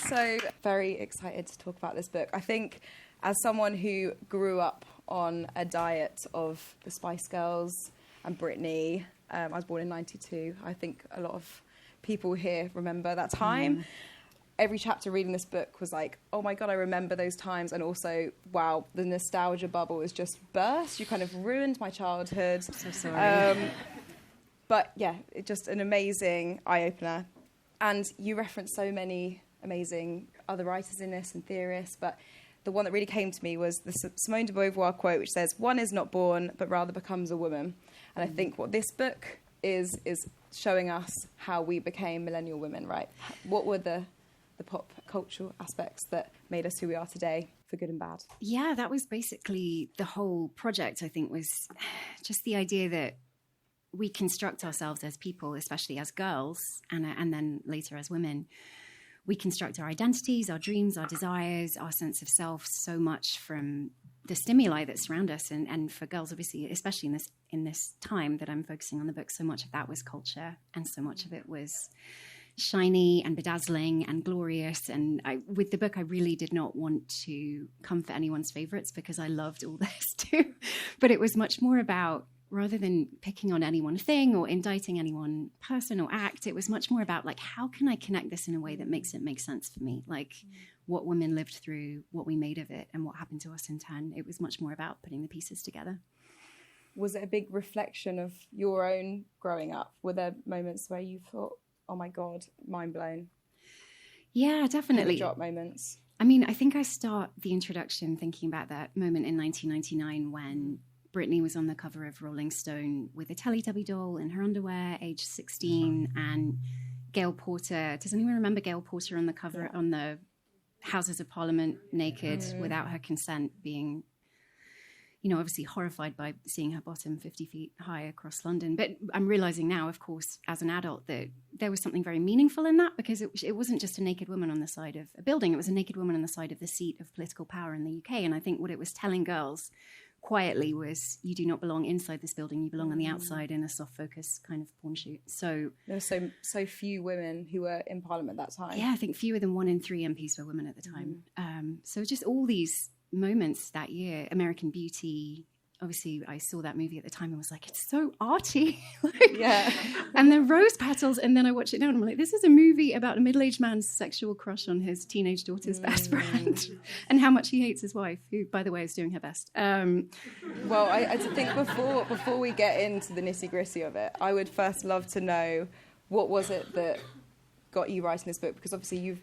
So very excited to talk about this book. I think as someone who grew up on a diet of the Spice Girls and Britney, I was born in 92. I think a lot of people here remember that time. Every chapter reading this book was like, oh my God, I remember those times. And also, wow, the nostalgia bubble is just burst. You kind of ruined my childhood. I'm so sorry. But yeah, it's just an amazing eye-opener. And you referenced so many amazing other writers in this and theorists, but the one that really came to me was the Simone de Beauvoir quote, which says, "One is not born, but rather becomes a woman." And I think what this book is showing us how we became millennial women, right? What were the pop cultural aspects that made us who we are today, for good and bad? Yeah, that was basically the whole project, I think, was just the idea that we construct ourselves as people, especially as girls, and then later as women. We construct our identities, our dreams, our desires, our sense of self so much from the stimuli that surround us. And for girls, obviously, especially in this time that I'm focusing on the book, so much of that was culture and so much of it was shiny and bedazzling and glorious. And with the book, I really did not want to come for anyone's favorites because I loved all this too. But it was much more about, rather than picking on any one thing or indicting any one person or act, it was much more about, like, how can I connect this in a way that makes it make sense for me? Like, what women lived through, what we made of it, and what happened to us in turn. It was much more about putting the pieces together. Was it a big reflection of your own growing up? Were there moments where you thought, oh my God, mind blown? Yeah, definitely. Drop moments. I mean, I think I start the introduction thinking about that moment in 1999 when Britney was on the cover of Rolling Stone with a Teletubby doll in her underwear, age 16, and Gail Porter. Does anyone remember Gail Porter on the cover on the Houses of Parliament naked without her consent, being, obviously horrified by seeing her bottom 50 feet high across London. But I'm realizing now, of course, as an adult, that there was something very meaningful in that, because it wasn't just a naked woman on the side of a building. It was a naked woman on the side of the seat of political power in the UK. And I think what it was telling girls quietly was, you do not belong inside this building, you belong on the outside in a soft focus kind of porn shoot. So there were so few women who were in Parliament at that time. Yeah, I think fewer than 1 in 3 MPs were women at the time. So just all these moments that year. American Beauty, obviously I saw that movie at the time and was like, it's so arty. And the rose petals, and then I watch it now and I'm like, this is a movie about a middle-aged man's sexual crush on his teenage daughter's best friend and how much he hates his wife, who, by the way, is doing her best. Well, I think before we get into the nitty-gritty of it, I would first love to know, what was it that got you writing this book? Because obviously you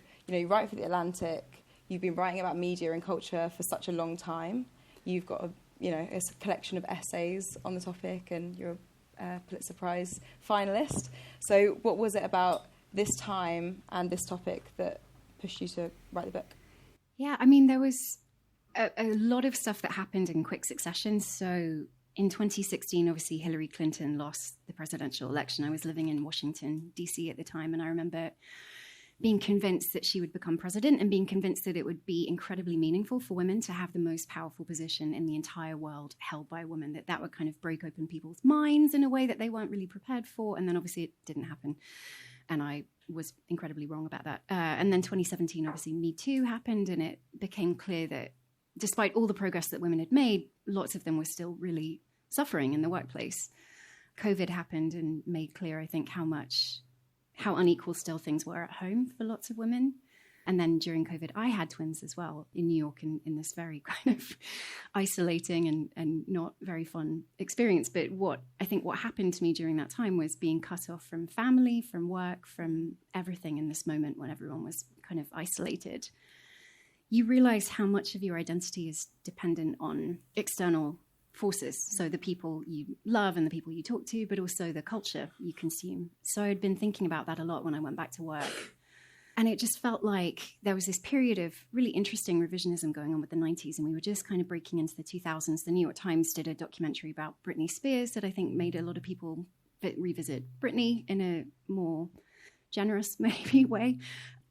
write for The Atlantic, you've been writing about media and culture for such a long time. You've got a collection of essays on the topic, and you're a Pulitzer Prize finalist. So what was it about this time and this topic that pushed you to write the book? Yeah, I mean, there was a lot of stuff that happened in quick succession. So in 2016, obviously, Hillary Clinton lost the presidential election. I was living in Washington, D.C. at the time, and I remember being convinced that she would become president and being convinced that it would be incredibly meaningful for women to have the most powerful position in the entire world held by a woman, that would kind of break open people's minds in a way that they weren't really prepared for. And then obviously it didn't happen. And I was incredibly wrong about that. And then 2017, obviously Me Too happened, and it became clear that despite all the progress that women had made, lots of them were still really suffering in the workplace. COVID happened and made clear, I think, how unequal still things were at home for lots of women. And then during COVID, I had twins as well in New York, in this very kind of isolating and not very fun experience. But what happened to me during that time was being cut off from family, from work, from everything in this moment when everyone was kind of isolated. You realize how much of your identity is dependent on external forces, so the people you love and the people you talk to, but also the culture you consume. So I'd been thinking about that a lot when I went back to work. And it just felt like there was this period of really interesting revisionism going on with the 90s, and we were just kind of breaking into the 2000s. The New York Times did a documentary about Britney Spears that I think made a lot of people revisit Britney in a more generous maybe way.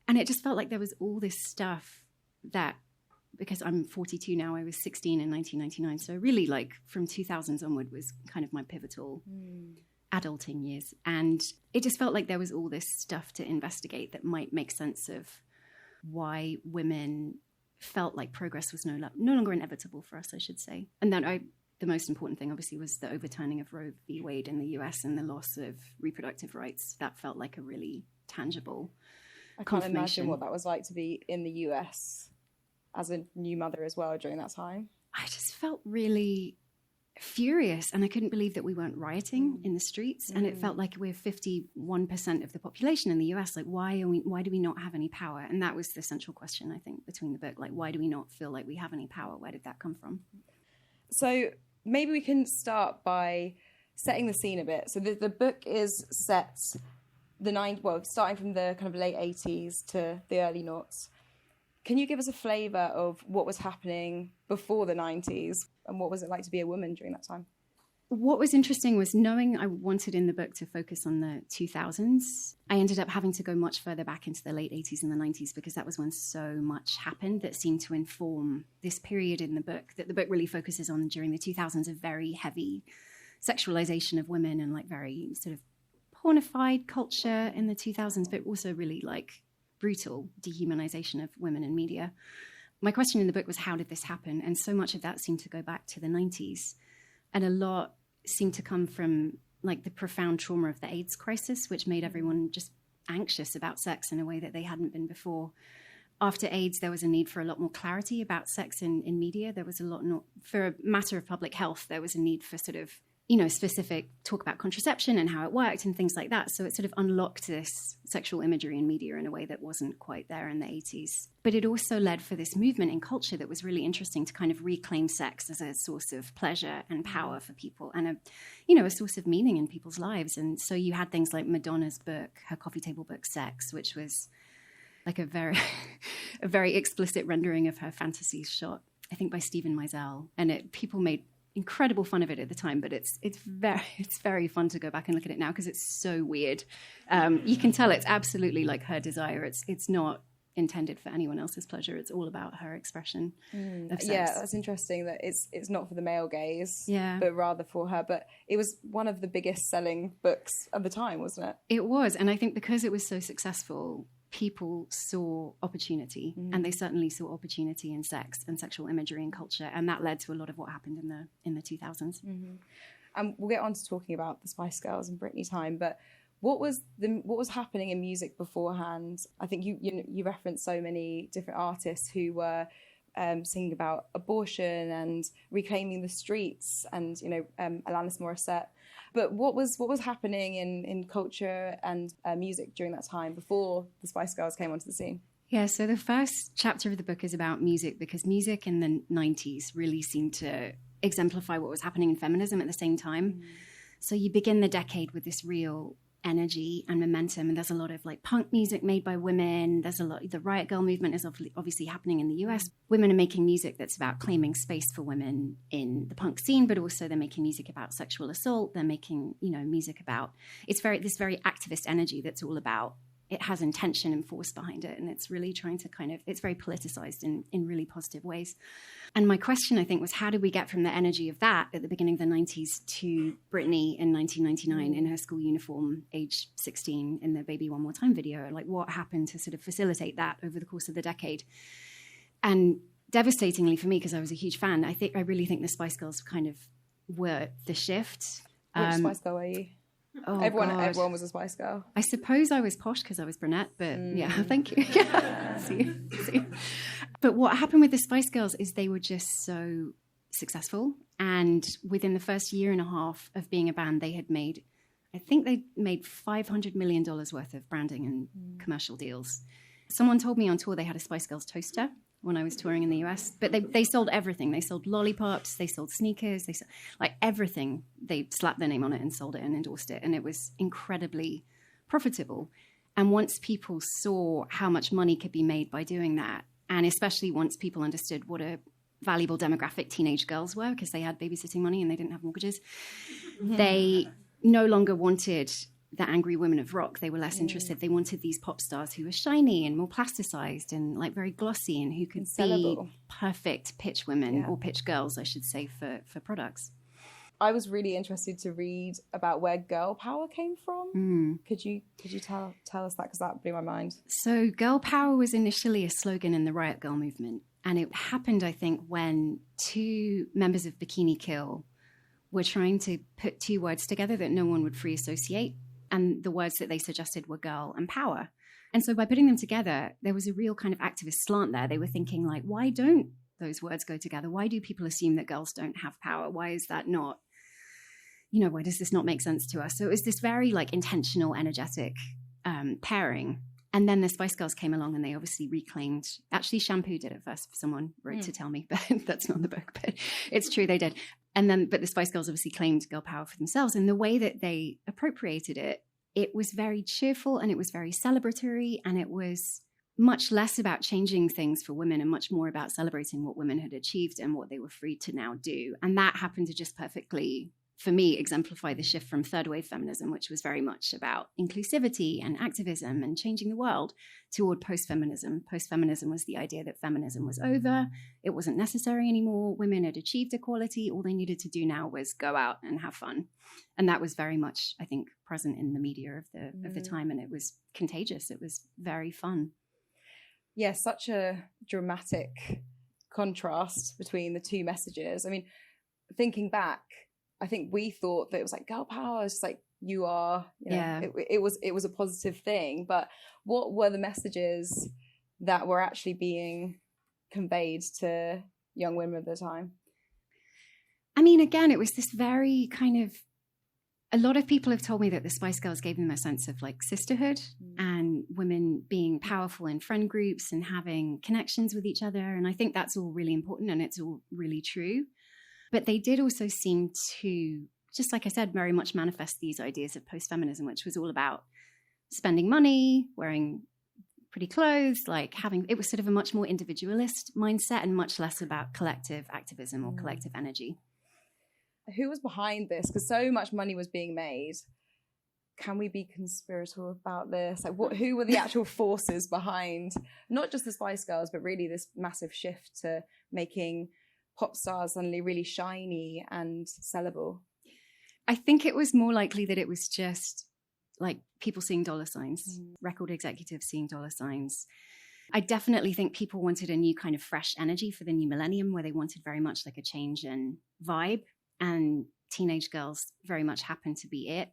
And it just felt like there was all this stuff that, because I'm 42 now, I was 16 in 1999. So really like from 2000s onward was kind of my pivotal adulting years. And it just felt like there was all this stuff to investigate that might make sense of why women felt like progress was no longer inevitable for us, I should say. And then the most important thing, obviously, was the overturning of Roe v. Wade in the US and the loss of reproductive rights. That felt like a really tangible I can't imagine what that was like to be in the US as a new mother as well during that time. I just felt really furious, and I couldn't believe that we weren't rioting in the streets. And it felt like we're 51% of the population in the US. Like, why do we not have any power? And that was the central question, I think, between the book. Like, why do we not feel like we have any power? Where did that come from? So maybe we can start by setting the scene a bit. So the book is set starting from the kind of late 80s to the early noughts. Can you give us a flavour of what was happening before the 90s and what was it like to be a woman during that time? What was interesting was knowing I wanted in the book to focus on the 2000s. I ended up having to go much further back into the late 80s and the 90s because that was when so much happened that seemed to inform this period in the book that the book really focuses on during the 2000s, of very heavy sexualization of women and like very sort of pornified culture in the 2000s, but also really like brutal dehumanization of women in media. My question in the book was, how did this happen? And so much of that seemed to go back to the 90s. And a lot seemed to come from like the profound trauma of the AIDS crisis, which made everyone just anxious about sex in a way that they hadn't been before. After AIDS, there was a need for a lot more clarity about sex in media. There was a lot more, for a matter of public health, there was a need for sort of, specific talk about contraception and how it worked and things like that. So it sort of unlocked this sexual imagery in media in a way that wasn't quite there in the 80s. But it also led for this movement in culture that was really interesting to kind of reclaim sex as a source of pleasure and power for people and a source of meaning in people's lives. And so you had things like Madonna's book, her coffee table book, Sex, which was like a very explicit rendering of her fantasies shot, I think, by Stephen Meisel. And people made incredible fun of it at the time, but it's very fun to go back and look at it now because it's so weird. You can tell it's absolutely like her desire. It's not intended for anyone else's pleasure. It's all about her expression of sex. Yeah, that's interesting that it's not for the male gaze, yeah, but rather for her. But it was one of the biggest selling books of the time, wasn't it? It was, and I think because it was so successful, people saw opportunity, and they certainly saw opportunity in sex and sexual imagery and culture, and that led to a lot of what happened in the 2000s. And we'll get on to talking about the Spice Girls and Britney time, but what was happening in music beforehand? I think you referenced so many different artists who were singing about abortion and reclaiming the streets, and Alanis Morissette. But what was happening in culture and music during that time before the Spice Girls came onto the scene? Yeah, so the first chapter of the book is about music, because music in the 90s really seemed to exemplify what was happening in feminism at the same time. So you begin the decade with this real energy and momentum, and there's a lot of like punk music made by women. There's a lot, the Riot Girl movement is obviously happening in the US. Women are making music that's about claiming space for women in the punk scene, but also they're making music about sexual assault. They're making music about this very activist energy that's all about, it has intention and force behind it, and it's really trying to it's very politicized in really positive ways. And my question, I think, was, how did we get from the energy of that at the beginning of the 90s to Britney in 1999 in her school uniform, age 16, in the Baby One More Time video? Like, what happened to sort of facilitate that over the course of the decade? And devastatingly for me, because I was a huge fan, I really think the Spice Girls kind of were the shift. Which Spice Girl were you? Oh, everyone was a Spice Girl. I suppose I was posh because I was brunette, but yeah, thank you. Yeah. See. But what happened with the Spice Girls is they were just so successful. And within the first year and a half of being a band, they made $500 million worth of branding and commercial deals. Someone told me on tour they had a Spice Girls toaster when I was touring in the US, but they sold everything. They sold lollipops, they sold sneakers, they sold, like everything. They slapped their name on it and sold it and endorsed it, and it was incredibly profitable. And once people saw how much money could be made by doing that, and especially once people understood what a valuable demographic teenage girls were, because they had babysitting money and they didn't have mortgages, they no longer wanted the angry women of rock. They were less interested. They wanted these pop stars who were shiny and more plasticized and like very glossy and who could be perfect pitch women or pitch girls, I should say, for products. I was really interested to read about where girl power came from. Could you tell us that, because that blew my mind. So girl power was initially a slogan in the Riot Girl movement, and it happened, I think, when two members of Bikini Kill were trying to put two words together that no one would free associate, and the words that they suggested were girl and power. And so by putting them together, there was a real kind of activist slant there. They were thinking like, why don't those words go together? Why do people assume that girls don't have power? Why is that not, why does this not make sense to us? So it was this very like intentional, energetic pairing. And then the Spice Girls came along and they obviously reclaimed, actually Shampoo did it first. Someone wrote to tell me, but that's not the book, but it's true, they did. But the Spice Girls obviously claimed girl power for themselves. And the way that they appropriated it, it was very cheerful and it was very celebratory, and it was much less about changing things for women and much more about celebrating what women had achieved and what they were free to now do. And that happened to just perfectly, for me, exemplify the shift from third wave feminism, which was very much about inclusivity and activism and changing the world, toward post-feminism. Post-feminism was the idea that feminism was over. It wasn't necessary anymore. Women had achieved equality. All they needed to do now was go out and have fun. And that was very much, I think, present in the media of the time. And it was contagious. It was very fun. Yeah, such a dramatic contrast between the two messages. I mean, thinking back, I think we thought that it was like girl power is just like you are, it was a positive thing. But what were the messages that were actually being conveyed to young women at the time? I mean, again, it was this very kind of, a lot of people have told me that the Spice Girls gave them a sense of like sisterhood and women being powerful in friend groups and having connections with each other. And I think that's all really important and it's all really true. But they did also seem to, just like I said, very much manifest these ideas of post-feminism, which was all about spending money, wearing pretty clothes, like having, it was sort of a much more individualist mindset and much less about collective activism or collective energy. Who was behind this? Because so much money was being made. Can we be conspiratorial about this? Like, who were the actual forces behind not just the Spice Girls, but really this massive shift to making pop stars suddenly really shiny and sellable? I think it was more likely that it was just like people seeing dollar signs, record executives seeing dollar signs. I definitely think people wanted a new kind of fresh energy for the new millennium, where they wanted very much like a change in vibe, and teenage girls very much happened to be it.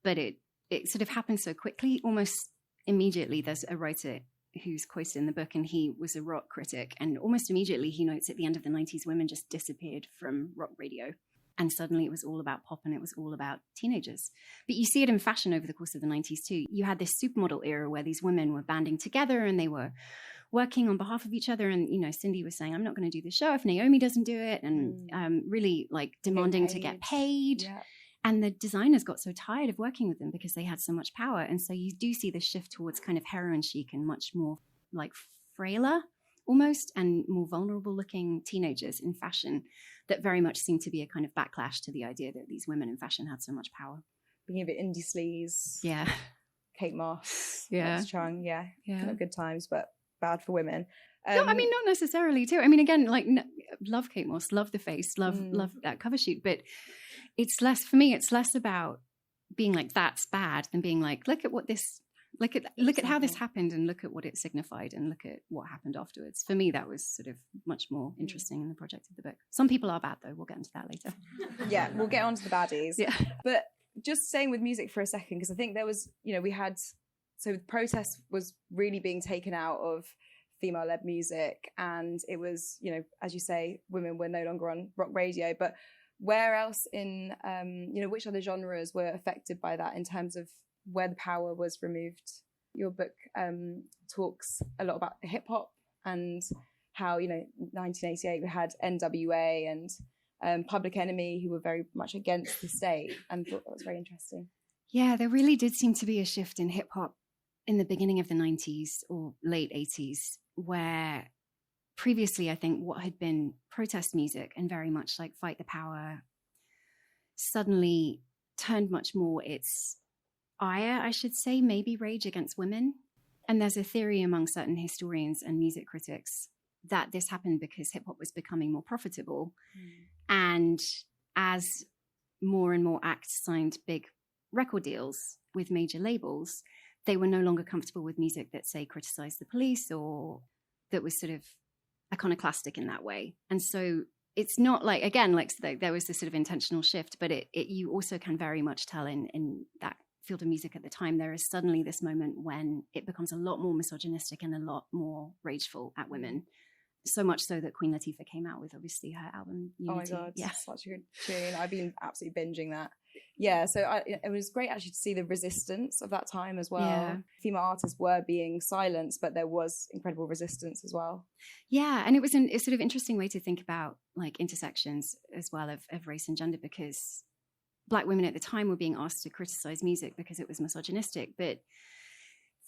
But it sort of happened so quickly, almost immediately. There's a writer who's quoted in the book, and he was a rock critic, and almost immediately he notes at the end of the 90s, women just disappeared from rock radio, and suddenly it was all about pop and it was all about teenagers. But you see it in fashion over the course of the 90s too. You had this supermodel era where these women were banding together and they were working on behalf of each other, and Cindy was saying, I'm not going to do the show if Naomi doesn't do it, and really like demanding to get paid. Yeah. And the designers got so tired of working with them because they had so much power. And so you do see this shift towards kind of heroin chic and much more like frailer almost and more vulnerable looking teenagers in fashion that very much seemed to be a kind of backlash to the idea that these women in fashion had so much power. Being a bit indie sleaze. Yeah. Kate Moss. Yeah. Max Chung. Yeah. Kind of good times, but bad for women. No, I mean, not necessarily too. I mean, again, like love Kate Moss, love the face, love that cover shoot, but it's less, for me, it's less about being like, that's bad, than being like, look at how this happened and look at what it signified and look at what happened afterwards. For me, that was sort of much more interesting in the project of the book. Some people are bad though. We'll get into that later. Yeah, we'll get on to the baddies. Yeah. But just staying with music for a second, because I think there was, so the protest was really being taken out of female-led music, and it was, as you say, women were no longer on rock radio. But where else in, which other genres were affected by that in terms of where the power was removed? Your book talks a lot about hip hop and how, 1988 we had NWA and Public Enemy, who were very much against the state, and thought that was very interesting. Yeah, there really did seem to be a shift in hip hop in the beginning of the 90s or late 80s, where previously I think what had been protest music and very much like fight the power suddenly turned much more its ire, I should say, maybe rage against women. And there's a theory among certain historians and music critics that this happened because hip hop was becoming more profitable. And as more and more acts signed big record deals with major labels, they were no longer comfortable with music that, say, criticized the police or that was sort of iconoclastic in that way. And so it's not like, again, like there was this sort of intentional shift, but you also can very much tell in that field of music at the time, there is suddenly this moment when it becomes a lot more misogynistic and a lot more rageful at women. So much so that Queen Latifah came out with, obviously, her album Unity. Oh my God, yeah. Such a good tune. I've been absolutely binging that. Yeah, so it was great actually to see the resistance of that time as well. Yeah. Female artists were being silenced, but there was incredible resistance as well. Yeah, and it was a sort of interesting way to think about like intersections as well of race and gender, because Black women at the time were being asked to criticize music because it was misogynistic, but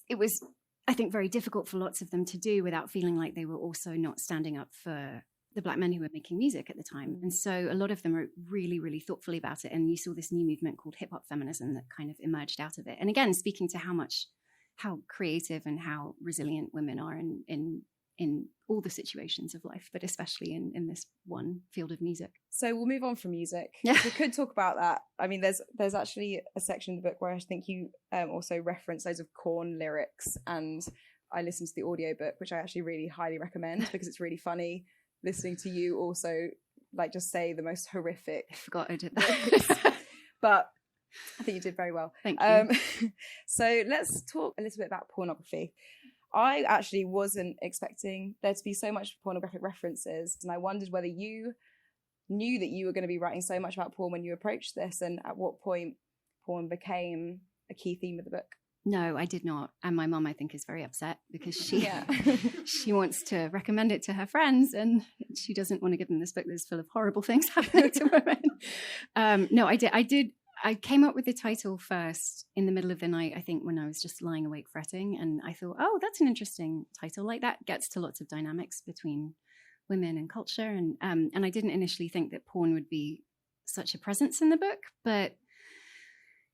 it was, I think, very difficult for lots of them to do without feeling like they were also not standing up for the Black men who were making music at the time. And so a lot of them wrote really, really thoughtfully about it. And you saw this new movement called hip hop feminism that kind of emerged out of it. And again, speaking to how creative and how resilient women are in all the situations of life, but especially in this one field of music. So we'll move on from music. Yeah. We could talk about that. I mean, there's actually a section in the book where I think you also reference loads of Korn lyrics, and I listened to the audiobook, which I actually really highly recommend because it's really funny listening to you also like just say the most horrific. I forgot I did that. But I think you did very well. Thank you. So let's talk a little bit about pornography. I actually wasn't expecting there to be so much pornographic references, and I wondered whether you knew that you were going to be writing so much about porn when you approached this, and at what point porn became a key theme of the book. No, I did not. And my mum, I think, is very upset because she she wants to recommend it to her friends, and she doesn't want to give them this book that's full of horrible things happening to women. No, I did. I came up with the title first in the middle of the night, I think, when I was just lying awake fretting. And I thought, oh, that's an interesting title. Like, that gets to lots of dynamics between women and culture. And I didn't initially think that porn would be such a presence in the book. But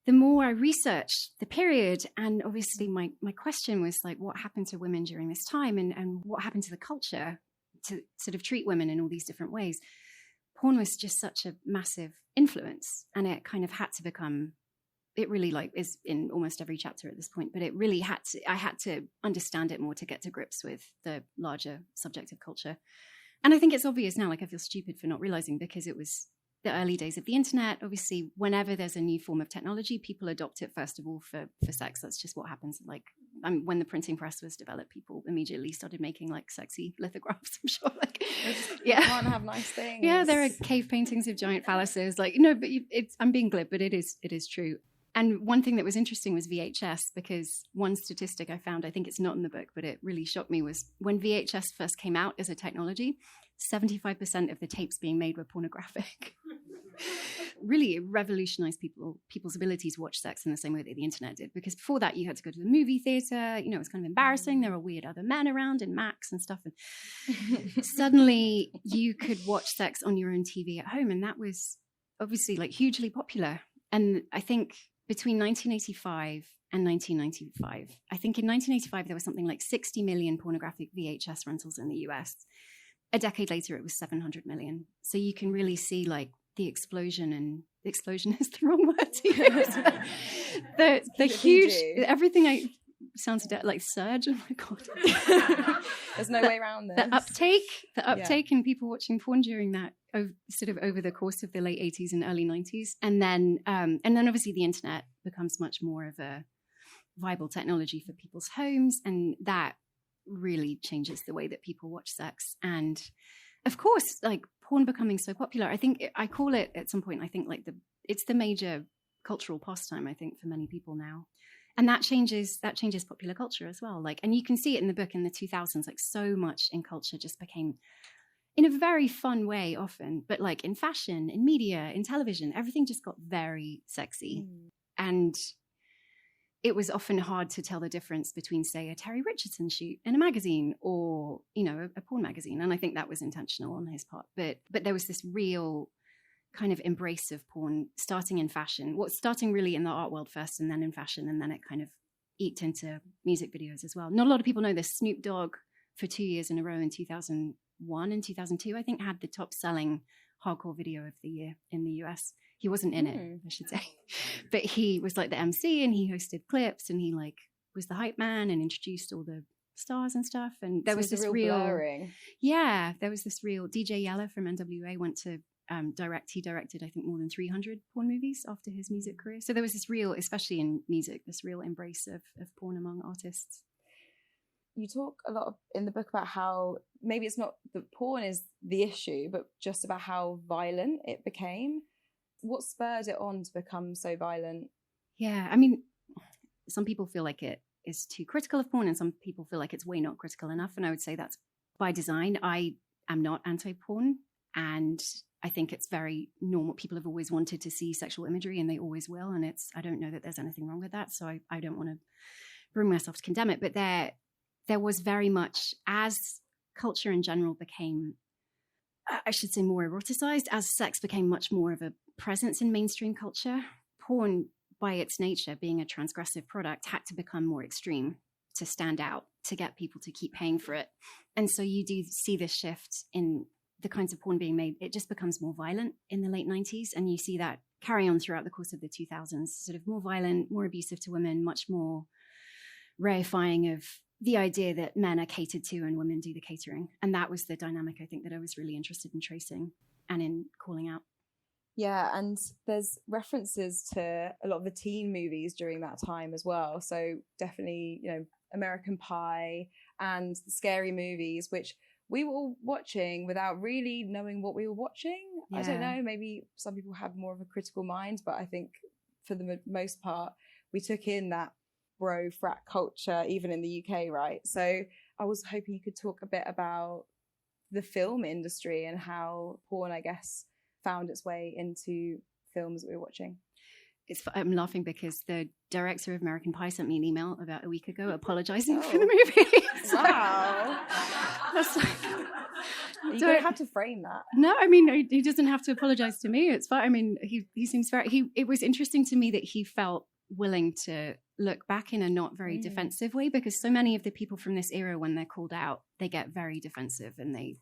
the more I researched the period, and obviously my question was like, what happened to women during this time, and what happened to the culture to sort of treat women in all these different ways? Porn was just such a massive influence, and it kind of had to become, it really like is in almost every chapter at this point, but it really I had to understand it more to get to grips with the larger subject of culture. And I think it's obvious now, like I feel stupid for not realizing, because it was the early days of the internet. Obviously, whenever there's a new form of technology, people adopt it first of all for sex. That's just what happens. Like when the printing press was developed, people immediately started making like sexy lithographs. I'm sure, like, yeah, can't have nice things. Yeah, there are cave paintings of giant phalluses. Like, no, but I'm being glib, but it is true. And one thing that was interesting was VHS, because one statistic I found, I think it's not in the book, but it really shocked me, was when VHS first came out as a technology, 75% of the tapes being made were pornographic. Really, it revolutionized people's ability to watch sex in the same way that the internet did. Because before that, you had to go to the movie theater. You know, it was kind of embarrassing. There were weird other men around in Macs and stuff. And suddenly, you could watch sex on your own TV at home. And that was obviously like hugely popular. And I think between 1985 and 1995, I think in 1985, there was something like 60 million pornographic VHS rentals in the US. A decade later, it was 700 million. So you can really see like the explosion, and the explosion is the wrong word to use. the huge, everything sounds like surge. Oh my God. There's no way around this. The uptake in people watching porn during that, sort of over the course of the late 80s and early 90s. And then obviously the internet becomes much more of a viable technology for people's homes. And that really changes the way that people watch sex. And of course, like porn becoming so popular, I think I call it at some point, I think like it's the major cultural pastime, I think, for many people now. And that changes popular culture as well. Like, and you can see it in the book in the 2000s, like so much in culture just became, in a very fun way often, but like in fashion, in media, in television, everything just got very sexy. And it was often hard to tell the difference between, say, a Terry Richardson shoot in a magazine or, you know, a porn magazine. And I think that was intentional on his part. But there was this real kind of embrace of porn, starting in fashion. Starting really in the art world first, and then in fashion, and then it kind of eked into music videos as well. Not a lot of people know this. Snoop Dogg, for 2 years in a row in 2001 and 2002, I think, had the top selling hardcore video of the year in the US. He wasn't in it, I should say, but he was like the MC, and he hosted clips, and he like was the hype man and introduced all the stars and stuff. And there was this real blurring. Yeah, there was this real DJ Yella from NWA went to he directed I think more than 300 porn movies after his music career. So there was this real, especially in music, this real embrace of porn among artists. You talk a lot in the book about how maybe it's not that porn is the issue, but just about how violent it became. What spurred it on to become so violent? Yeah, I mean, some people feel like it is too critical of porn, and some people feel like it's way not critical enough. And I would say that's by design. I am not anti-porn, and I think it's very normal. People have always wanted to see sexual imagery, and they always will. And I don't know that there's anything wrong with that. So I don't want to bring myself to condemn it. But there was very much, as culture in general became, I should say, more eroticized, as sex became much more of a presence in mainstream culture, porn, by its nature, being a transgressive product, had to become more extreme to stand out, to get people to keep paying for it. And so you do see this shift in the kinds of porn being made. It just becomes more violent in the late 90s. And you see that carry on throughout the course of the 2000s, sort of more violent, more abusive to women, much more reifying of the idea that men are catered to and women do the catering. And that was the dynamic, I think, that I was really interested in tracing and in calling out. Yeah, and there's references to a lot of the teen movies during that time as well. So definitely, American Pie and the scary movies, which we were all watching without really knowing what we were watching. Yeah. I don't know, maybe some people have more of a critical mind, but I think for the most part, we took in that bro frat culture, even in the UK, right? So I was hoping you could talk a bit about the film industry and how porn, I guess, found its way into films that we were watching. I'm laughing because the director of American Pie sent me an email about a week ago apologizing for the movie. Wow. You don't have to frame that. No, I mean, he doesn't have to apologize to me. It's fine. I mean, he seems it was interesting to me that he felt willing to look back in a not very defensive way, because so many of the people from this era, when they're called out, they get very defensive and they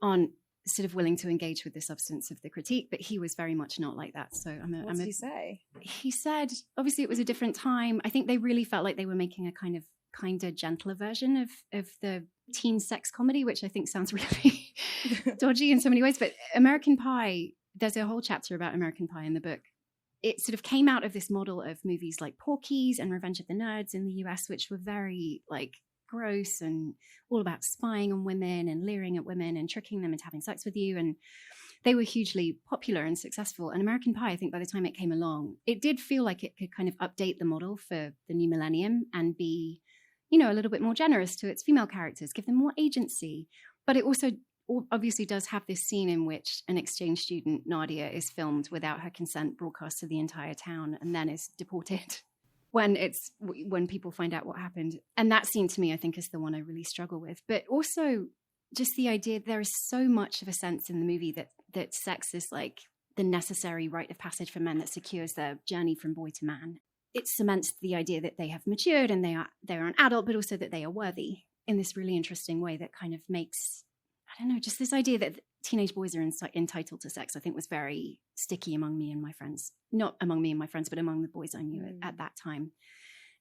aren't sort of willing to engage with the substance of the critique. But he was very much not like that. So what did he say? He said, obviously it was a different time. I think they really felt like they were making a kinder, gentler version of the teen sex comedy, which I think sounds really dodgy in so many ways. But American Pie, there's a whole chapter about American Pie in the book. It sort of came out of this model of movies like Porky's and Revenge of the Nerds in the US, which were very gross and all about spying on women and leering at women and tricking them into having sex with you. And they were hugely popular and successful. And American Pie, I think by the time it came along, it did feel like it could kind of update the model for the new millennium and be, a little bit more generous to its female characters, give them more agency. But it also obviously does have this scene in which an exchange student, Nadia, is filmed without her consent, broadcast to the entire town, and then is deported when people find out what happened. And that scene to me, I think, is the one I really struggle with. But also just the idea there is so much of a sense in the movie that sex is like the necessary rite of passage for men that secures their journey from boy to man. It cements the idea that they have matured and they are an adult, but also that they are worthy in this really interesting way that kind of makes, I don't know, just this idea that teenage boys are entitled to sex, I think was very sticky among me and my friends. Not among me and my friends, but among the boys I knew at that time.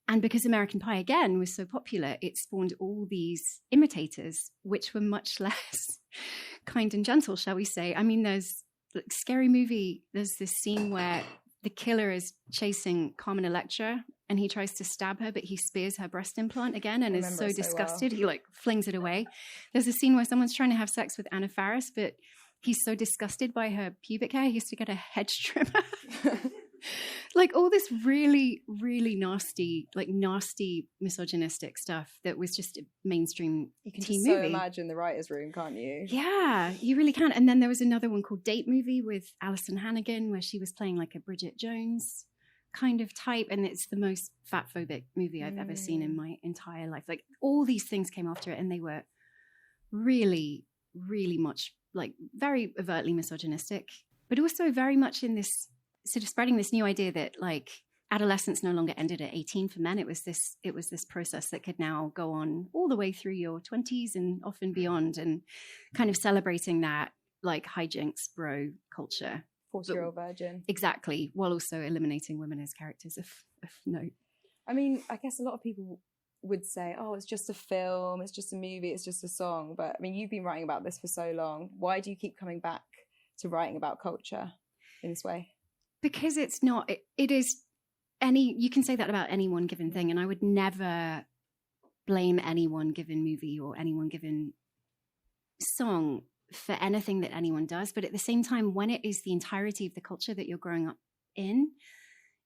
And because American Pie, again, was so popular, it spawned all these imitators, which were much less kind and gentle, shall we say. I mean, there's Scary Movie, there's this scene where the killer is chasing Carmen Electra and he tries to stab her, but he spears her breast implant again and is so disgusted. Well. He flings it away. There's a scene where someone's trying to have sex with Anna Faris, but he's so disgusted by her pubic hair, he has to get a hedge trimmer. All this really, really nasty misogynistic stuff that was just a mainstream teen movie. You can so imagine the writer's room, can't you? Yeah, you really can. And then there was another one called Date Movie with Alison Hannigan, where she was playing like a Bridget Jones kind of type. And it's the most fatphobic movie I've ever seen in my entire life. All these things came after it, and they were really, really much very overtly misogynistic. but also very much in this sort of spreading this new idea that like adolescence no longer ended at 18 for men. It was this process that could now go on all the way through your 20s and often beyond, and kind of celebrating that like hijinks bro culture. 40-year-old virgin. Exactly, while also eliminating women as characters of note. I mean, I guess a lot of people would say, oh, it's just a film, it's just a movie, it's just a song. But I mean, you've been writing about this for so long. Why do you keep coming back to writing about culture in this way? Because it's not, it is you can say that about any one given thing, and I would never blame any one given movie or any one given song for anything that anyone does. But at the same time, when it is the entirety of the culture that you're growing up in,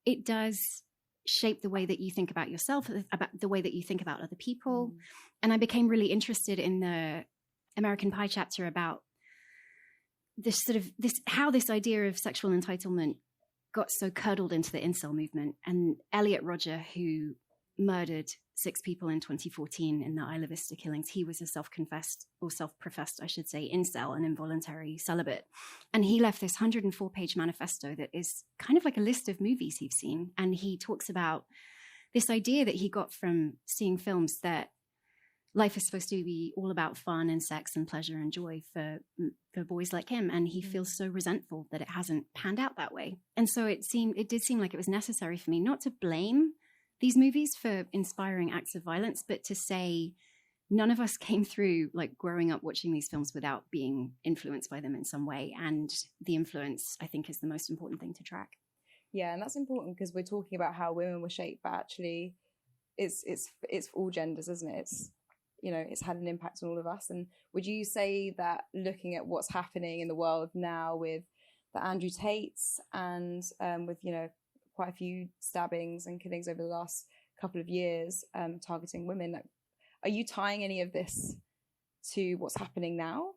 it does shape the way that you think about yourself, about the way that you think about other people. And I became really interested in the American Pie chapter about this how this idea of sexual entitlement got so curdled into the incel movement. And Elliot Rodger, who murdered 6 people in 2014 in the Isla Vista killings, he was a self-professed, I should say, incel, an involuntary celibate. And he left this 104-page manifesto that is kind of like a list of movies he's seen. And he talks about this idea that he got from seeing films that life is supposed to be all about fun and sex and pleasure and joy for boys like him. And he feels so resentful that it hasn't panned out that way. And so it did seem like it was necessary for me not to blame these movies for inspiring acts of violence, but to say none of us came through like growing up watching these films without being influenced by them in some way. And the influence, I think, is the most important thing to track. Yeah, and that's important because we're talking about how women were shaped, but actually it's all genders, isn't it? It's, you know, it's had an impact on all of us. And would you say that looking at what's happening in the world now with the Andrew Tates and with, you know, quite a few stabbings and killings over the last couple of years targeting women, like, are you tying any of this to what's happening now?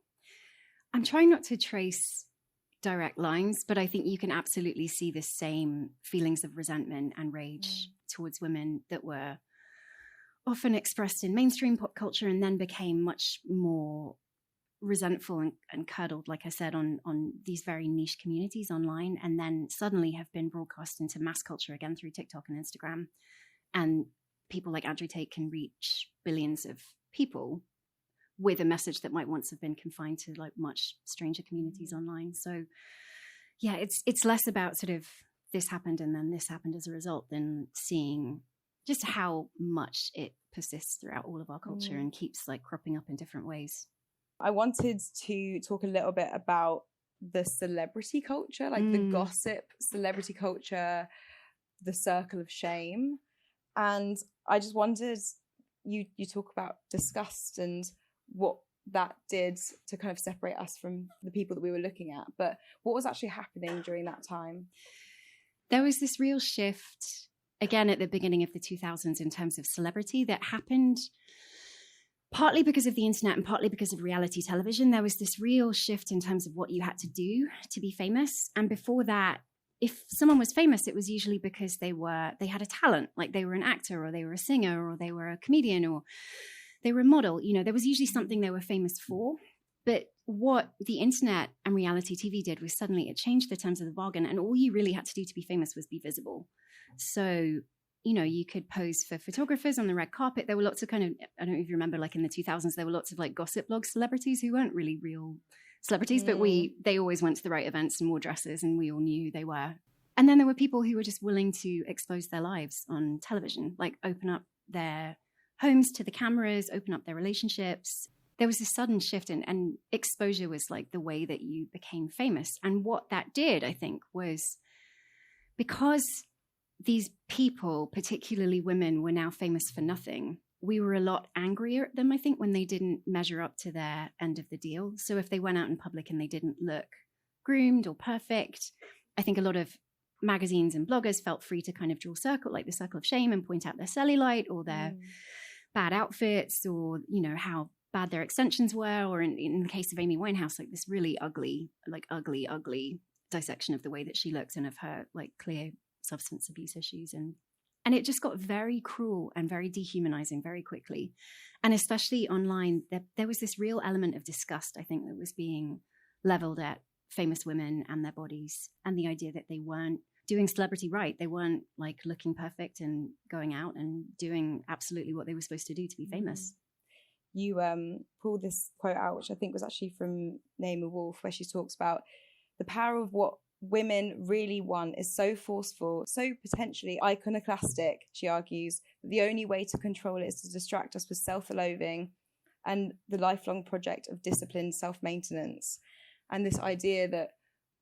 I'm trying not to trace direct lines, but I think you can absolutely see the same feelings of resentment and rage towards women that were often expressed in mainstream pop culture and then became much more resentful and curdled, like I said, on these very niche communities online, and then suddenly have been broadcast into mass culture again through TikTok and Instagram. And people like Andrew Tate can reach billions of people with a message that might once have been confined to like much stranger communities online. So yeah, it's less about sort of this happened and then this happened as a result than seeing just how much it persists throughout all of our culture and keeps like cropping up in different ways. I wanted to talk a little bit about the celebrity culture, like the gossip celebrity culture, the circle of shame. And I just wondered, you talk about disgust and what that did to kind of separate us from the people that we were looking at. But what was actually happening during that time? There was this real shift, again, at the beginning of the 2000s in terms of celebrity that happened partly because of the internet and partly because of reality television. There was this real shift in terms of what you had to do to be famous. And before that, if someone was famous, it was usually because they had a talent, like they were an actor or they were a singer or they were a comedian or they were a model. You know, there was usually something they were famous for. But what the internet and reality TV did was suddenly it changed the terms of the bargain, and all you really had to do to be famous was be visible. So, you know, you could pose for photographers on the red carpet. There were lots of kind of, I don't know if you remember, like in the 2000s, there were lots of like gossip blog celebrities who weren't really real celebrities, but they always went to the right events and wore dresses, and we all knew who they were. And then there were people who were just willing to expose their lives on television, like open up their homes to the cameras, open up their relationships. There was this sudden shift, and exposure was like the way that you became famous. And what that did, I think, was because these people, particularly women, were now famous for nothing, we were a lot angrier at them, I think, when they didn't measure up to their end of the deal. So if they went out in public and they didn't look groomed or perfect, I think a lot of magazines and bloggers felt free to kind of draw the circle of shame and point out their cellulite or their bad outfits, or, you know, how bad their extensions were, or in the case of Amy Winehouse, like this really ugly dissection of the way that she looked and of her like clear substance abuse issues. And it just got very cruel and very dehumanizing very quickly. And especially online, there was this real element of disgust, I think, that was being leveled at famous women and their bodies, and the idea that they weren't doing celebrity right. They weren't like looking perfect and going out and doing absolutely what they were supposed to do to be famous. You pulled this quote out, which I think was actually from Naomi Wolf, where she talks about the power of what women really want is so forceful, so potentially iconoclastic, she argues, that the only way to control it is to distract us with self-loathing and the lifelong project of disciplined self-maintenance. And this idea that,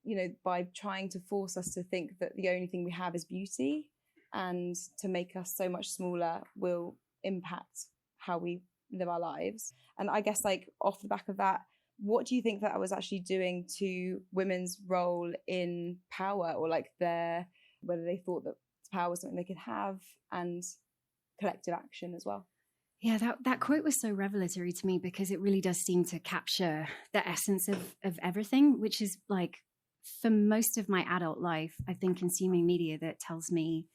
you know, by trying to force us to think that the only thing we have is beauty and to make us so much smaller will impact how we live our lives. And I guess, like, off the back of that, what do you think that was actually doing to women's role in power, or like whether they thought that power was something they could have, and collective action as well? Yeah, that quote was so revelatory to me, because it really does seem to capture the essence of everything, which is like, for most of my adult life, I've been consuming media that tells me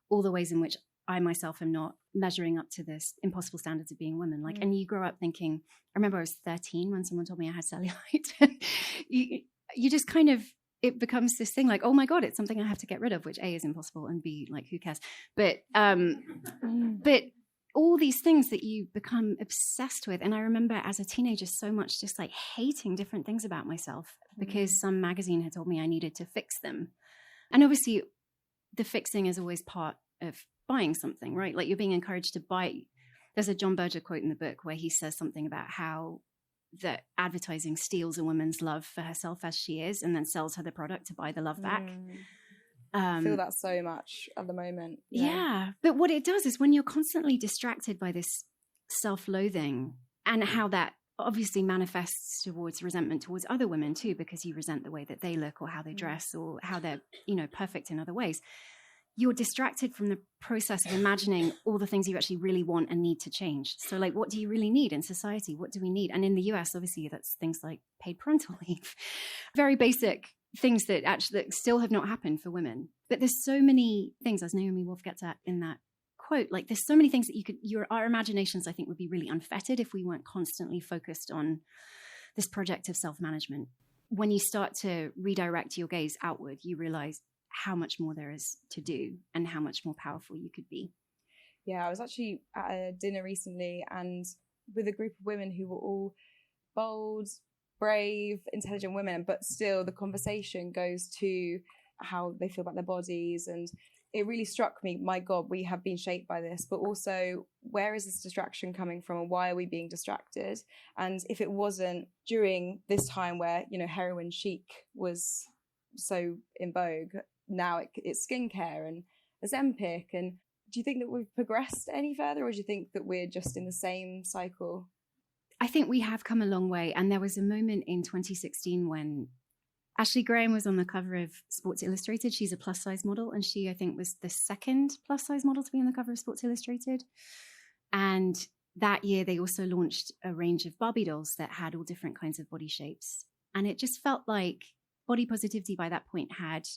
all the ways in which I myself am not measuring up to this impossible standards of being women. Like, and you grow up thinking, I remember I was 13 when someone told me I had cellulite. you just kind of, it becomes this thing like, oh my God, it's something I have to get rid of, which A, is impossible, and B, like, who cares? But all these things that you become obsessed with. And I remember as a teenager so much just like hating different things about myself because some magazine had told me I needed to fix them. And obviously the fixing is always part of buying something, right? Like, you're being encouraged to buy. There's a John Berger quote in the book where he says something about how that advertising steals a woman's love for herself as she is, and then sells her the product to buy the love back. I feel that so much at the moment. Yeah. But what it does is, when you're constantly distracted by this self-loathing, and how that obviously manifests towards resentment towards other women too, because you resent the way that they look or how they dress or how they're, you know, perfect in other ways, you're distracted from the process of imagining all the things you actually really want and need to change. So, like, what do you really need in society? What do we need? And in the US, obviously, that's things like paid parental leave, very basic things that actually still have not happened for women. But there's so many things, as Naomi Wolf gets at in that quote, like, there's so many things that our imaginations, I think, would be really unfettered if we weren't constantly focused on this project of self-management. When you start to redirect your gaze outward, you realize how much more there is to do and how much more powerful you could be. Yeah, I was actually at a dinner recently, and with a group of women who were all bold, brave, intelligent women, but still the conversation goes to how they feel about their bodies. And it really struck me, my God, we have been shaped by this, but also, where is this distraction coming from, and why are we being distracted? And if it wasn't during this time where, you know, heroin chic was so in vogue, now it's skincare and Ozempic. And do you think that we've progressed any further, or do you think that we're just in the same cycle? I think we have come a long way. And there was a moment in 2016 when Ashley Graham was on the cover of Sports Illustrated. She's a plus size model, and she, I think, was the second plus size model to be on the cover of Sports Illustrated. And that year they also launched a range of Barbie dolls that had all different kinds of body shapes. And it just felt like body positivity by that point had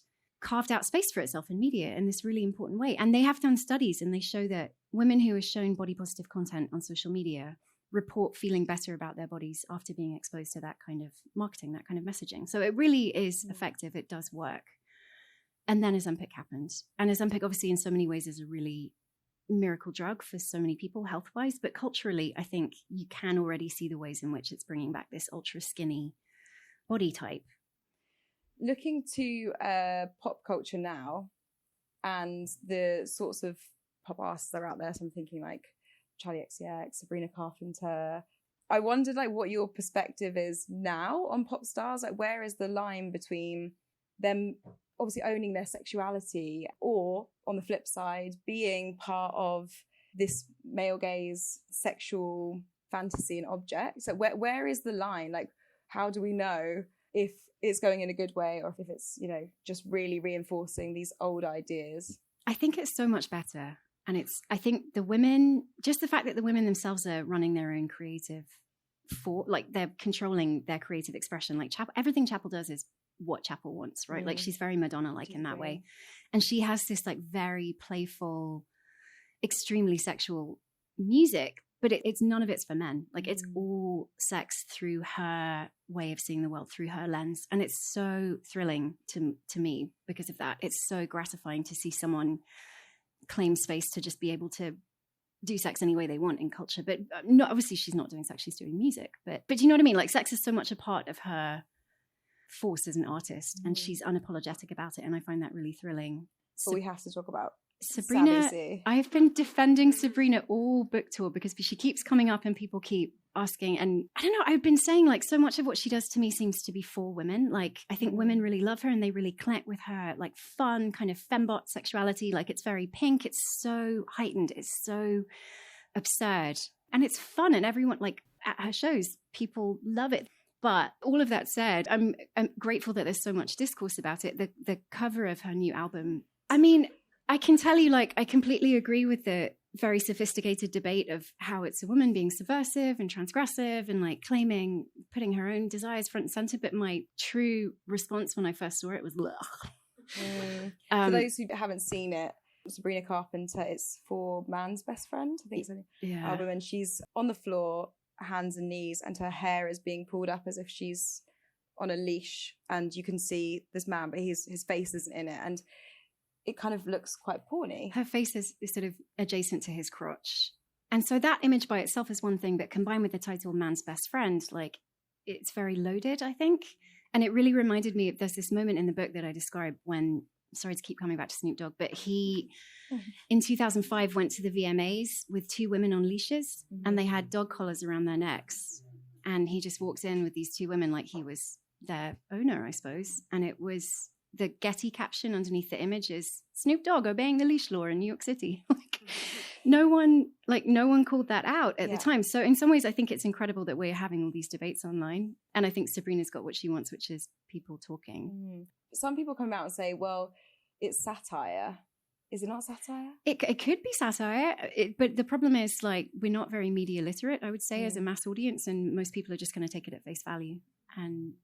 carved out space for itself in media in this really important way. And they have done studies, and they show that women who are shown body positive content on social media report feeling better about their bodies after being exposed to that kind of marketing, that kind of messaging. So it really is effective. It does work. And then Ozempic happened. And Ozempic, obviously, in so many ways is a really miracle drug for so many people health-wise. But culturally, I think you can already see the ways in which it's bringing back this ultra skinny body type. Looking to pop culture now and the sorts of pop artists that are out there, so I'm thinking like Charlie XCX, Sabrina Carpenter. I wondered, like, what your perspective is now on pop stars. Like, where is the line between them obviously owning their sexuality, or on the flip side, being part of this male gaze sexual fantasy and object? So where is the line? Like, how do we know if it's going in a good way, or if it's, you know, just really reinforcing these old ideas? I think it's so much better. And I think the women, just the fact that the women themselves are running their own creative like they're controlling their creative expression. Like everything Chapel does is what Chapel wants, right? Like, she's very Madonna-like in that way. And she has this like very playful, extremely sexual music, but it's none of it's for men. Like, it's all sex through her way of seeing the world through her lens. And it's so thrilling to me because of that. It's so gratifying to see someone claim space to just be able to do sex any way they want in culture. But not, obviously she's not doing sex, she's doing music. But do you know what I mean? Like, sex is so much a part of her force as an artist, and she's unapologetic about it. And I find that really thrilling. But we have to talk about Sabrina. Savvy. I've been defending Sabrina all book tour because she keeps coming up and people keep asking. And I don't know, I've been saying, like, so much of what she does to me seems to be for women. Like, I think women really love her and they really connect with her, like, fun kind of fembot sexuality. Like, it's very pink, it's so heightened, it's so absurd, and it's fun, and everyone, like, at her shows, people love it. But all of that said, I'm grateful that there's so much discourse about it. The cover of her new album, I mean, I can tell you, like, I completely agree with the very sophisticated debate of how it's a woman being subversive and transgressive and, like, claiming, putting her own desires front and center. But my true response when I first saw it was, for those who haven't seen it, Sabrina Carpenter, it's For Man's Best Friend, I think it's an album, and she's on the floor, hands and knees, and her hair is being pulled up as if she's on a leash, and you can see this man, but his face isn't in it, and it kind of looks quite porny. Her face is sort of adjacent to his crotch. And so that image by itself is one thing, but combined with the title Man's Best Friend, like, it's very loaded, I think. And it really reminded me, there's this moment in the book that I describe when, sorry to keep coming back to Snoop Dogg, but he, in 2005, went to the VMAs with two women on leashes, and they had dog collars around their necks. And he just walked in with these two women like he was their owner, I suppose. And it was, the Getty caption underneath the image is Snoop Dogg obeying the leash law in New York City. No one called that out at the time. So in some ways, I think it's incredible that we're having all these debates online. And I think Sabrina's got what she wants, which is people talking. Some people come out and say, well, it's satire. Is it not satire? It could be satire, but the problem is, like, we're not very media literate, I would say, as a mass audience, and most people are just going to take it at face value. And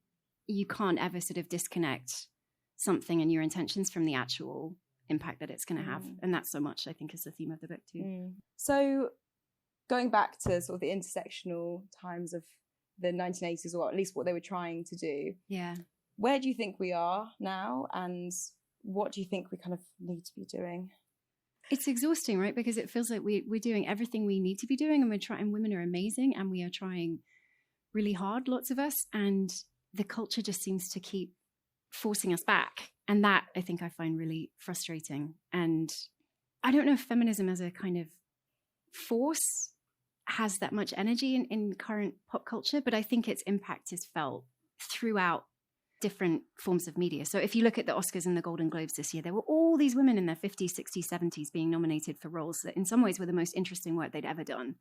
you can't ever sort of disconnect something and your intentions from the actual impact that it's going to have. And that's so much, I think, is the theme of the book too. So going back to sort of the intersectional times of the 1980s, or at least what they were trying to do. Yeah. Where do you think we are now, and what do you think we kind of need to be doing? It's exhausting, right? Because it feels like we're doing everything we need to be doing, and we're trying. Women are amazing, and we are trying really hard, lots of us, and the culture just seems to keep forcing us back. And that, I think, I find really frustrating. And I don't know if feminism as a kind of force has that much energy in current pop culture, but I think its impact is felt throughout different forms of media. So if you look at the Oscars and the Golden Globes this year, there were all these women in their 50s, 60s, 70s being nominated for roles that in some ways were the most interesting work they'd ever done.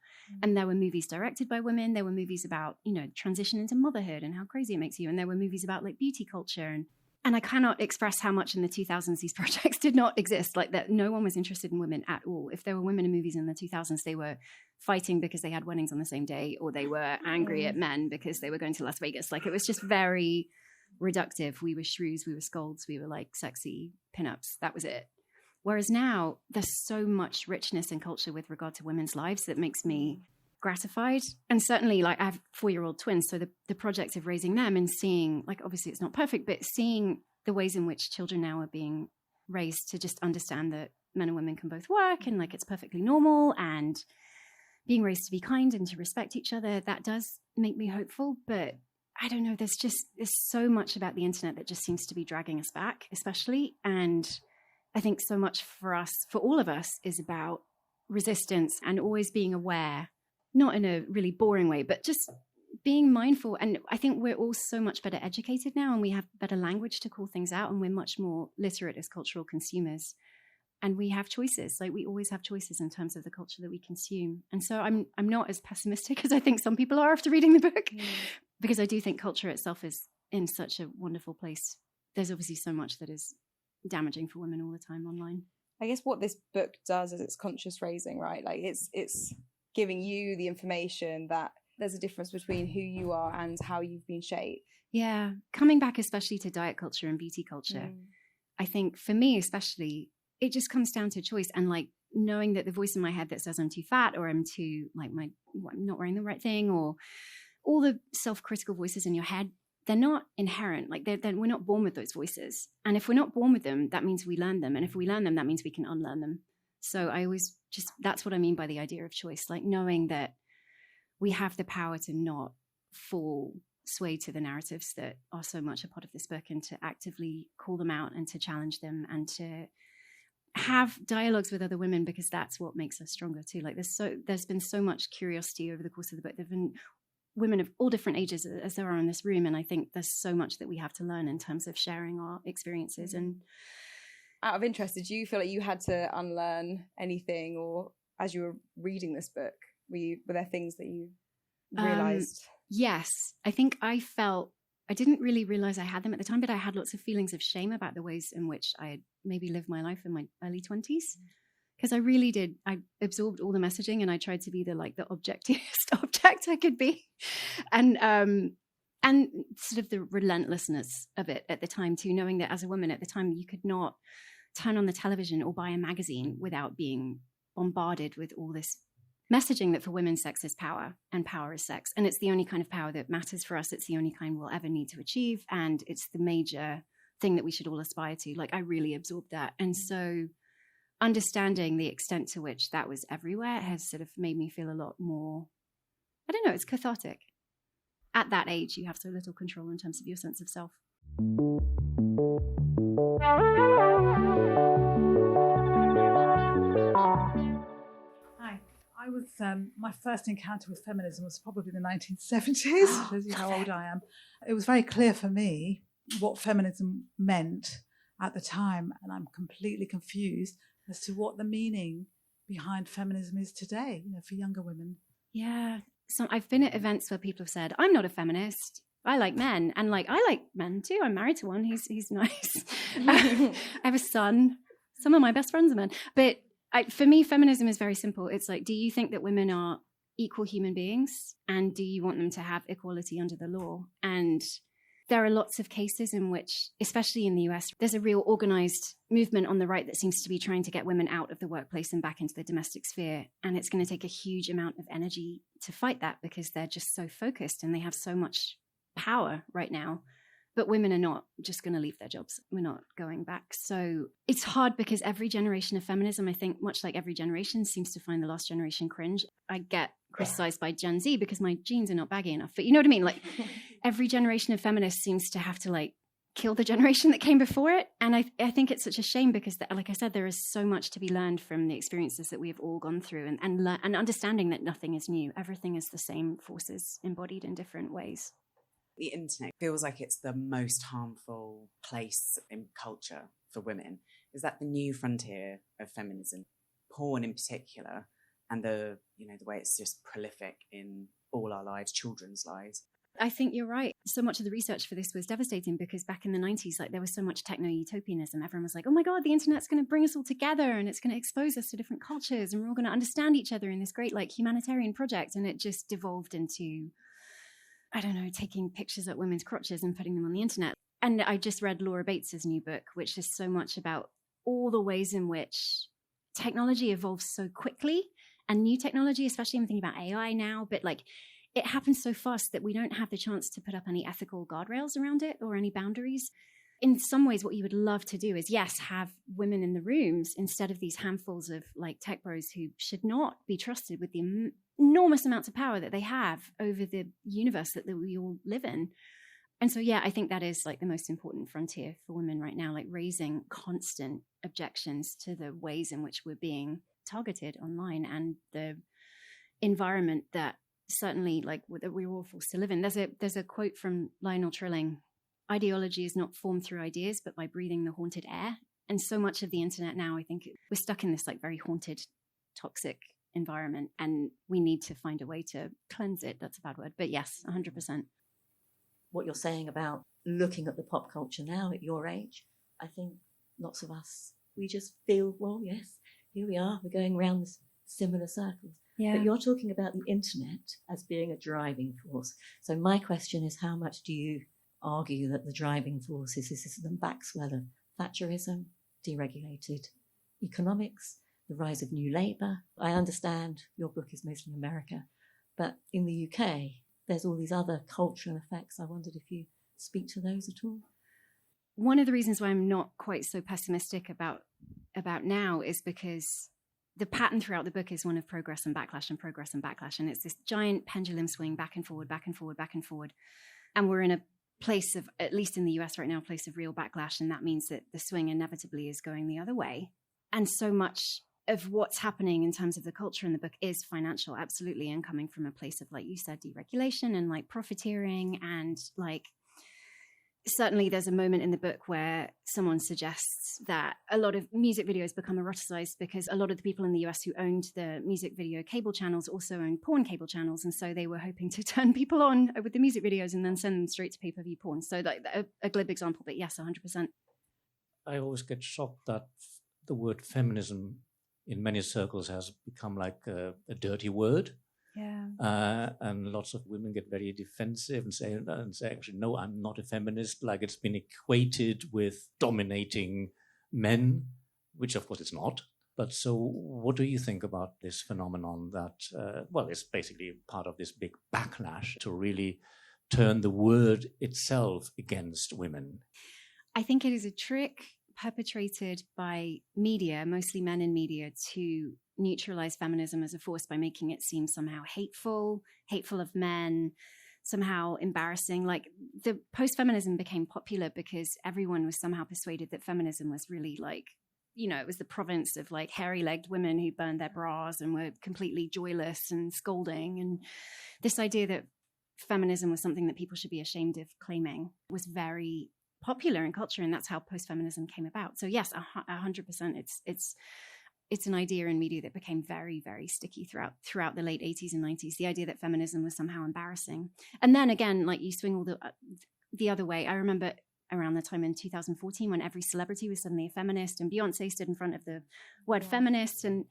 And there were movies directed by women. There were movies about, you know, transition into motherhood and how crazy it makes you. And there were movies about, like, beauty culture. And I cannot express how much in the 2000s these projects did not exist, like that no one was interested in women at all. If there were women in movies in the 2000s, they were fighting because they had weddings on the same day, or they were angry at men because they were going to Las Vegas. Like, it was just very reductive. We were shrews, we were scolds, we were like sexy pinups. That was it. Whereas now there's so much richness in culture with regard to women's lives that makes me gratified. And certainly, like, I have 4-year-old twins, so the project of raising them and seeing, like, obviously it's not perfect, but seeing the ways in which children now are being raised to just understand that men and women can both work, and, like, it's perfectly normal, and being raised to be kind and to respect each other, that does make me hopeful. But I don't know, there's so much about the internet that just seems to be dragging us back, especially. And I think so much for us, for all of us, is about resistance and always being aware, not in a really boring way, but just being mindful. And I think we're all so much better educated now, and we have better language to call things out, and we're much more literate as cultural consumers. And we have choices. Like, we always have choices in terms of the culture that we consume. And so I'm not as pessimistic as I think some people are after reading the book, because I do think culture itself is in such a wonderful place. There's obviously so much that is damaging for women all the time online. I guess what this book does is it's conscious raising, right? Like, it's giving you the information that there's a difference between who you are and how you've been shaped. Yeah. Coming back especially to diet culture and beauty culture, I think for me especially, it just comes down to choice, and, like, knowing that the voice in my head that says I'm too fat, or I'm too, like, I'm not wearing the right thing, or all the self-critical voices in your head, they're not inherent. Like we're not born with those voices. And if we're not born with them, that means we learn them. And if we learn them, that means we can unlearn them. So I always that's what I mean by the idea of choice, like knowing that we have the power to not fall sway to the narratives that are so much a part of this book, and to actively call them out and to challenge them and to have dialogues with other women, because that's what makes us stronger too. Like there's been so much curiosity over the course of the book. There've been women of all different ages as there are in this room, and I think there's so much that we have to learn in terms of sharing our experiences. And out of interest, did you feel like you had to unlearn anything, or as you were reading this book, were there things that you realized? Yes, I think I didn't really realize I had them at the time, but I had lots of feelings of shame about the ways in which I had maybe lived my life in my early 20s. Because I really did. I absorbed all the messaging, and I tried to be the objectivist object I could be, and sort of the relentlessness of it at the time too. Knowing that as a woman at the time, you could not turn on the television or buy a magazine without being bombarded with all this messaging that for women, sex is power and power is sex, and it's the only kind of power that matters for us. It's the only kind we'll ever need to achieve, and it's the major thing that we should all aspire to. Like I really absorbed that, and so understanding the extent to which that was everywhere has sort of made me feel a lot more, I don't know, it's cathartic. At that age, you have so little control in terms of your sense of self. Hi. I was, my first encounter with feminism was probably in the 1970s. Shows you how old I am. It was very clear for me what feminism meant at the time, and I'm completely confused as to what the meaning behind feminism is today, for younger women. Yeah. So I've been at events where people have said, I'm not a feminist. I like men. And I like men too. I'm married to one. He's nice. I have a son. Some of my best friends are men. But for me, feminism is very simple. It's like, do you think that women are equal human beings? And do you want them to have equality under the law? And there are lots of cases in which, especially in the US, there's a real organized movement on the right that seems to be trying to get women out of the workplace and back into the domestic sphere. And it's going to take a huge amount of energy to fight that, because they're just so focused and they have so much power right now. But women are not just going to leave their jobs. We're not going back. So it's hard, because every generation of feminism, I think, much like every generation, seems to find the last generation cringe. I get criticized by Gen Z because my jeans are not baggy enough. But you know what I mean? Like every generation of feminists seems to have to kill the generation that came before it. And I think it's such a shame, because like I said, there is so much to be learned from the experiences that we have all gone through, and understanding that nothing is new. Everything is the same forces embodied in different ways. The internet feels like it's the most harmful place in culture for women. Is that the new frontier of feminism? Porn in particular, and the way it's just prolific in all our lives, children's lives. I think you're right. So much of the research for this was devastating, because back in the 90s, there was so much techno-utopianism. Everyone was like, oh my God, the internet's going to bring us all together, and it's going to expose us to different cultures, and we're all going to understand each other in this great humanitarian project. And it just devolved into, I don't know, taking pictures at women's crotches and putting them on the internet. And I just read Laura Bates's new book, which is so much about all the ways in which technology evolves so quickly, and new technology, especially I'm thinking about AI now, but it happens so fast that we don't have the chance to put up any ethical guardrails around it or any boundaries. In some ways, what you would love to do is, yes, have women in the rooms instead of these handfuls of tech bros who should not be trusted with the enormous amounts of power that they have over the universe that we all live in. And so, yeah, I think that is the most important frontier for women right now, raising constant objections to the ways in which we're being targeted online and the environment that certainly that we're all forced to live in. There's a quote from Lionel Trilling: ideology is not formed through ideas, but by breathing the haunted air. And so much of the internet now, I think we're stuck in this very haunted, toxic environment, and we need to find a way to cleanse it. That's a bad word, but yes, 100%. What you're saying about looking at the pop culture now at your age, I think lots of us, we just feel, well, yes, here we are, we're going around similar circles. Yeah. But you're talking about the internet as being a driving force. So my question is, how much do you argue that the driving force is the backswell of Thatcherism, deregulated economics, the rise of new labour? I understand your book is mostly America, but in the UK, there's all these other cultural effects. I wondered if you speak to those at all. One of the reasons why I'm not quite so pessimistic about now is because the pattern throughout the book is one of progress and backlash and progress and backlash. And it's this giant pendulum swing back and forward, back and forward, back and forward. And we're in a place of, at least in the US right now, a place of real backlash. And that means that the swing inevitably is going the other way. And so much of what's happening in terms of the culture in the book is financial, absolutely. And coming from a place of, like you said, deregulation and like profiteering and like, certainly there's a moment in the book where someone suggests that a lot of music videos become eroticized because a lot of the people in the US who owned the music video cable channels also owned porn cable channels. And so they were hoping to turn people on with the music videos and then send them straight to pay-per-view porn. So like a glib example, but yes, 100%. I always get shocked that the word feminism in many circles has become like a dirty word. Yeah. And lots of women get very defensive and say, actually, no, I'm not a feminist. Like it's been equated with dominating men, which of course it's not. But so what do you think about this phenomenon that, it's basically part of this big backlash to really turn the word itself against women? I think it is a trick perpetrated by media, mostly men in media, to neutralize feminism as a force by making it seem somehow hateful of men, somehow embarrassing. Like the post-feminism became popular because everyone was somehow persuaded that feminism was really like, it was the province of like hairy-legged women who burned their bras and were completely joyless and scolding. And this idea that feminism was something that people should be ashamed of claiming was very popular in culture, and that's how post-feminism came about. So yes, 100%, it's an idea in media that became very, very sticky throughout the late 80s and 90s, the idea that feminism was somehow embarrassing. And then again, like you swing all the other way. I remember around the time in 2014 when every celebrity was suddenly a feminist, and Beyonce stood in front of the word feminist, and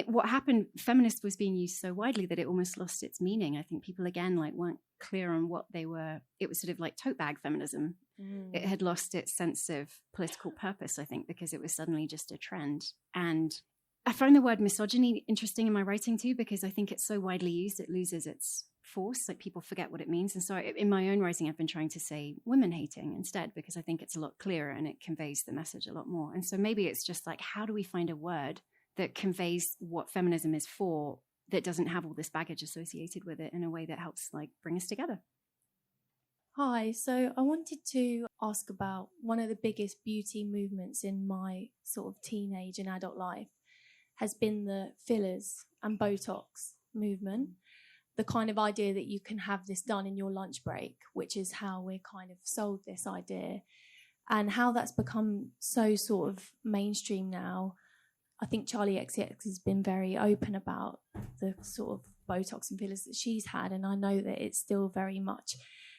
what happened, feminist was being used so widely that it almost lost its meaning. I think people again like weren't clear on what they were. It was sort of like tote bag feminism. It had lost its sense of political purpose, I think, because it was suddenly just a trend. And I find the word misogyny interesting in my writing too, because I think it's so widely used, it loses its force. Like people forget what it means. And so in my own writing, I've been trying to say women hating instead, because I think it's a lot clearer and it conveys the message a lot more. And so maybe it's just like, how do we find a word that conveys what feminism is for, that doesn't have all this baggage associated with it in a way that helps like bring us together? Hi, so I wanted to ask about one of the biggest beauty movements in my sort of teenage and adult life has been the fillers and Botox movement. The kind of idea that you can have this done in your lunch break, which is how we're kind of sold this idea, and how that's become so sort of mainstream now. I think Charlie XCX has been very open about the sort of Botox and fillers that she's had, and I know that it's still very much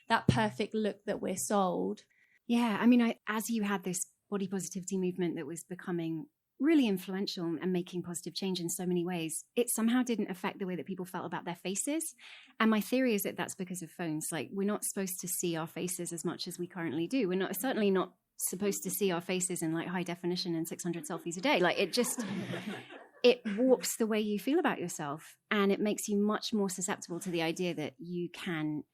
that perfect look that we're sold. Yeah, I mean, as you had this body positivity movement that was becoming really influential and making positive change in so many ways, it somehow didn't affect the way that people felt about their faces. And my theory is that that's because of phones. Like, we're not supposed to see our faces as much as we currently do. We're certainly not supposed to see our faces in like high definition and 600 selfies a day. Like it warps the way you feel about yourself, and it makes you much more susceptible to the idea that you can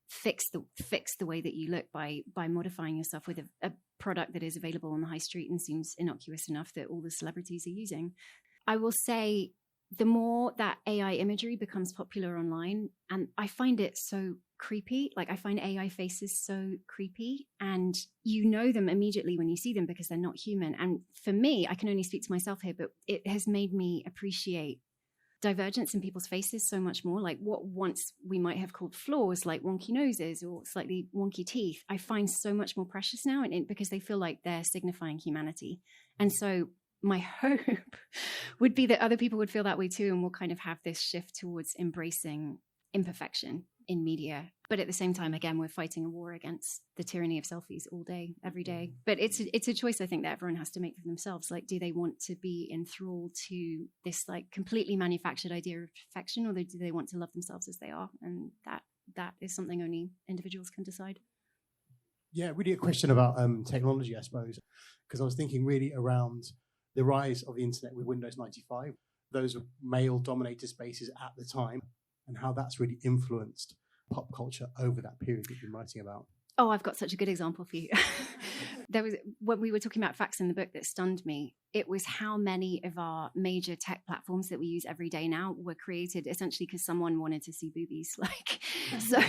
fix the way that you look by modifying yourself with a product that is available on the high street and seems innocuous enough that all the celebrities are using. I will say, the more that AI imagery becomes popular online, and I find it so creepy, like I find AI faces so creepy, and you know them immediately when you see them because they're not human. And for me, I can only speak to myself here, but it has made me appreciate divergence in people's faces so much more. Like what once we might have called flaws, like wonky noses or slightly wonky teeth, I find so much more precious now, and because they feel like they're signifying humanity. And so my hope would be that other people would feel that way too, and we'll kind of have this shift towards embracing imperfection in media. But at the same time, again, we're fighting a war against the tyranny of selfies all day, every day. But it's a choice, I think, that everyone has to make for themselves. Like, do they want to be enthralled to this like completely manufactured idea of perfection, or do they want to love themselves as they are? And that is something only individuals can decide. Yeah, really a question about technology, I suppose, because I was thinking really around the rise of the internet with Windows 95. Those were male-dominated spaces at the time, and how that's really influenced pop culture over that period that you've been writing about? Oh, I've got such a good example for you. There was, when we were talking about facts in the book that stunned me, it was how many of our major tech platforms that we use every day now were created essentially because someone wanted to see boobies. Like, so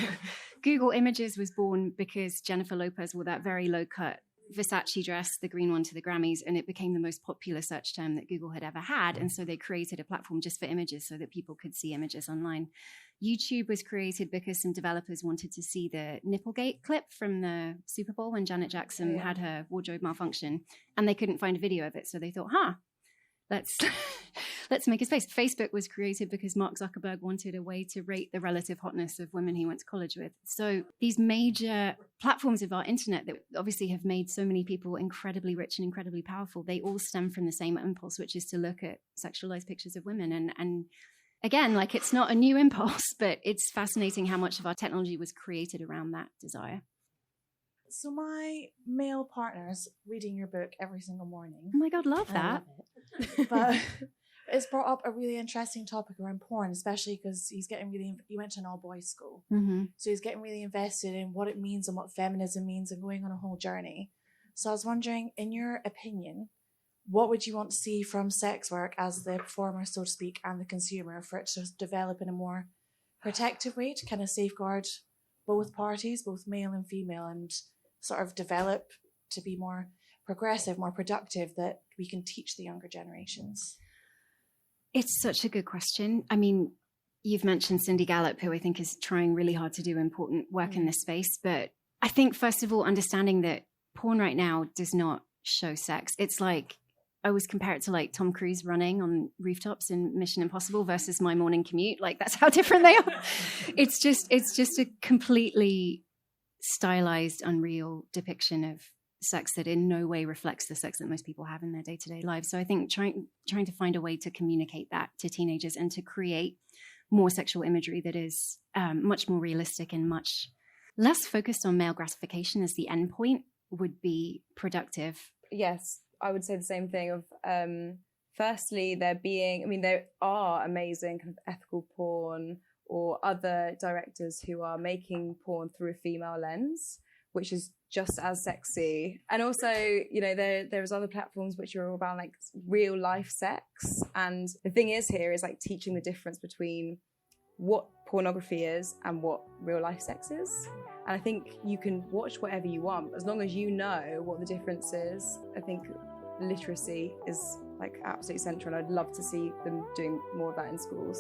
Google Images was born because Jennifer Lopez wore that very low cut Versace dress, the green one, to the Grammys, and it became the most popular search term that Google had ever had. And so they created a platform just for images so that people could see images online. YouTube was created because some developers wanted to see the Nipplegate clip from the Super Bowl when Janet Jackson had her wardrobe malfunction, and they couldn't find a video of it. So they thought, let's make a space. Facebook was created because Mark Zuckerberg wanted a way to rate the relative hotness of women he went to college with. So these major platforms of our internet that obviously have made so many people incredibly rich and incredibly powerful, they all stem from the same impulse, which is to look at sexualized pictures of women. And again, like, it's not a new impulse, but it's fascinating how much of our technology was created around that desire. So my male partner's reading your book every single morning. Oh my God, love that. I love it. But it's brought up a really interesting topic around porn, especially because he went to an all-boys school. Mm-hmm. So he's getting really invested in what it means and what feminism means and going on a whole journey. So I was wondering, in your opinion, what would you want to see from sex work as the performer, so to speak, and the consumer for it to develop in a more protective way to kind of safeguard both parties, both male and female, and sort of develop to be more progressive, more productive, that we can teach the younger generations? It's such a good question. I mean, you've mentioned Cindy Gallop, who I think is trying really hard to do important work in this space. But I think, first of all, understanding that porn right now does not show sex. It's like, I always compare it to like Tom Cruise running on rooftops in Mission Impossible versus my morning commute. Like, that's how different they are. It's just a completely stylized, unreal depiction of sex that in no way reflects the sex that most people have in their day-to-day lives. So I think trying to find a way to communicate that to teenagers and to create more sexual imagery that is much more realistic and much less focused on male gratification as the end point would be productive. Yes, I would say the same thing of, firstly, there are amazing kind of ethical porn or other directors who are making porn through a female lens, which is just as sexy. And also, you know, there's other platforms which are all about like real life sex. And the thing is here is like teaching the difference between what pornography is and what real life sex is. And I think you can watch whatever you want, as long as you know what the difference is. I think literacy is like absolutely central, and I'd love to see them doing more of that in schools.